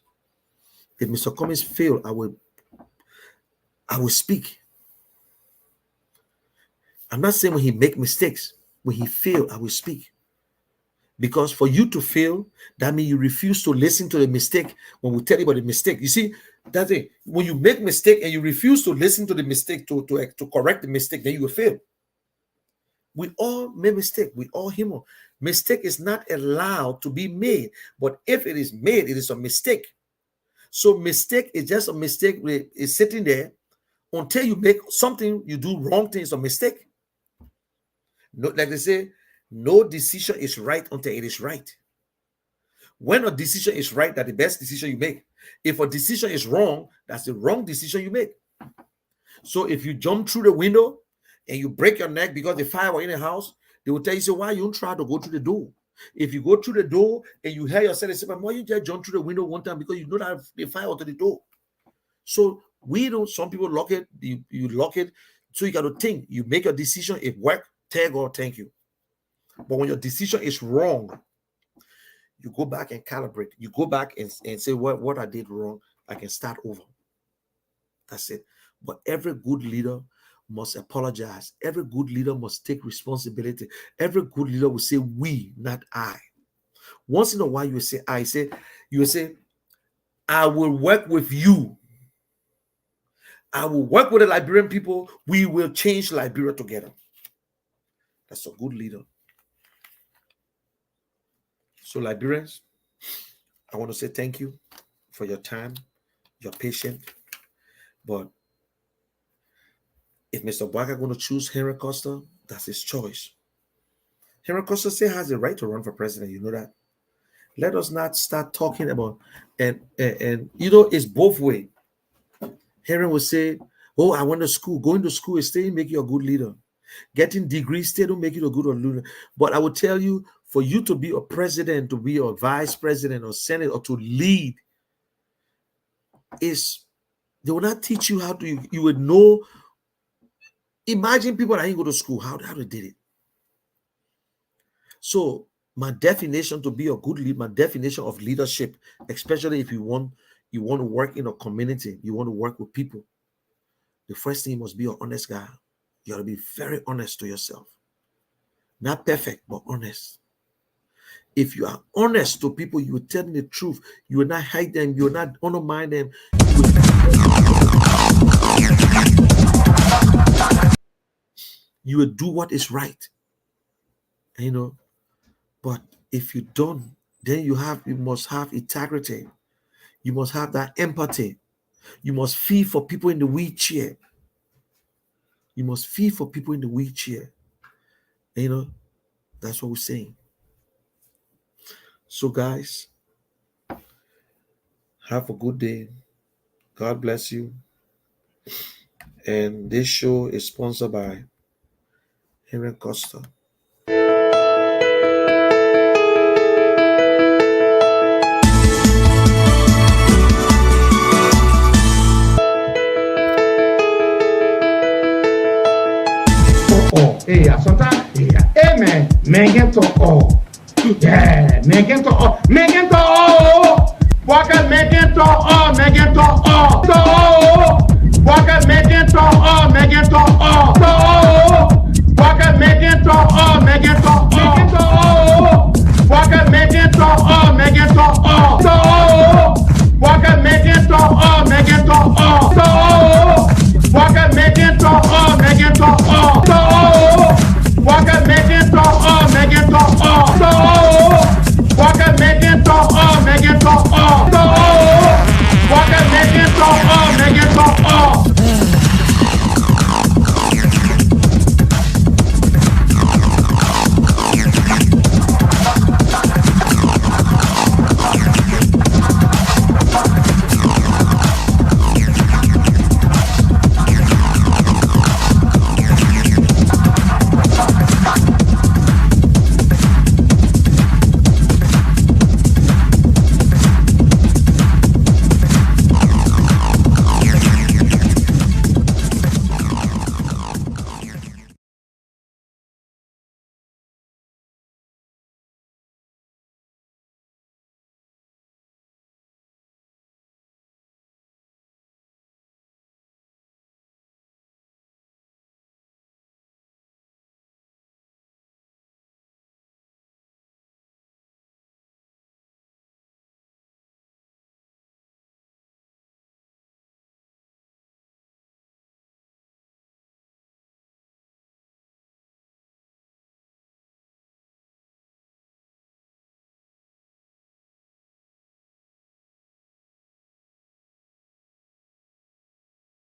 If Mr. Cummings fail, I will speak. I'm not saying when he make mistakes. When he fail, I will speak. Because for you to fail, that means you refuse to listen to the mistake when we tell you about the mistake. You see, that's it. When you make mistake and you refuse to listen to the mistake to correct the mistake, then you will fail. We all make mistake. We all human. Mistake is not allowed to be made. But if it is made, it is a mistake. So mistake is just a mistake. It's sitting there until you make something, you do wrong things, a mistake. No, like they say, no decision is right until it is right. When a decision is right, that's the best decision you make. If a decision is wrong, that's the wrong decision you make. So if you jump through the window and you break your neck because the fire was in the house, they will tell you, so why you don't try to go through the door? If you go through the door and you hear yourself say, why you just jump through the window one time because you know that the fire was to the door. So we don't, some people lock it, you lock it. So you got to think, you make a decision, it work, tell God, thank you. But when your decision is wrong, you go back and calibrate. You go back and say, what I did wrong, I can start over. That's it. But every good leader must apologize. Every good leader must take responsibility. Every good leader will say, we, not I. Once in a while, you will say, you will say, I will work with you. I will work with the Liberian people. We will change Liberia together. That's a good leader. So Liberians, I want to say thank you for your time, your patience. But if Mr. Bwaka is going to choose Henry Costa, that's his choice. Henry Costa still has the right to run for president. You know that. Let us not start talking about and you know it's both ways. Henry will say, "Oh, I went to school. Going to school is still make you a good leader. Getting degrees still don't make you a good leader." But I will tell you, for you to be a president, to be a vice president or senate or to lead, is they will not teach you how to. You would know. Imagine people that didn't go to school, how they did it. So My definition to be a good leader, my definition of leadership, especially if you want to work in a community, you want to work with people, the first thing, you must be an honest guy. You got to be very honest to yourself. Not perfect, but honest. If you are honest to people, you will tell them the truth. You will not hide them. You will not undermine them. You will do what is right. You know, but if you don't, then you must have integrity. You must have that empathy. You must feel for people in the wheelchair. You must feel for people in the wheelchair. You know, that's what we're saying. So, guys, have a good day. God bless you. And this show is sponsored by Henry Costa. Amen. Megan to all. Yeah, Megan to all. Megan to all. Walk out, Megan to all. Megan to all. To all. Walk out, Megan to all. Megan to all. To all. Walk out, Megan to all. Megan to all. Megan to all. Walk out, Megan to all. Megan to all.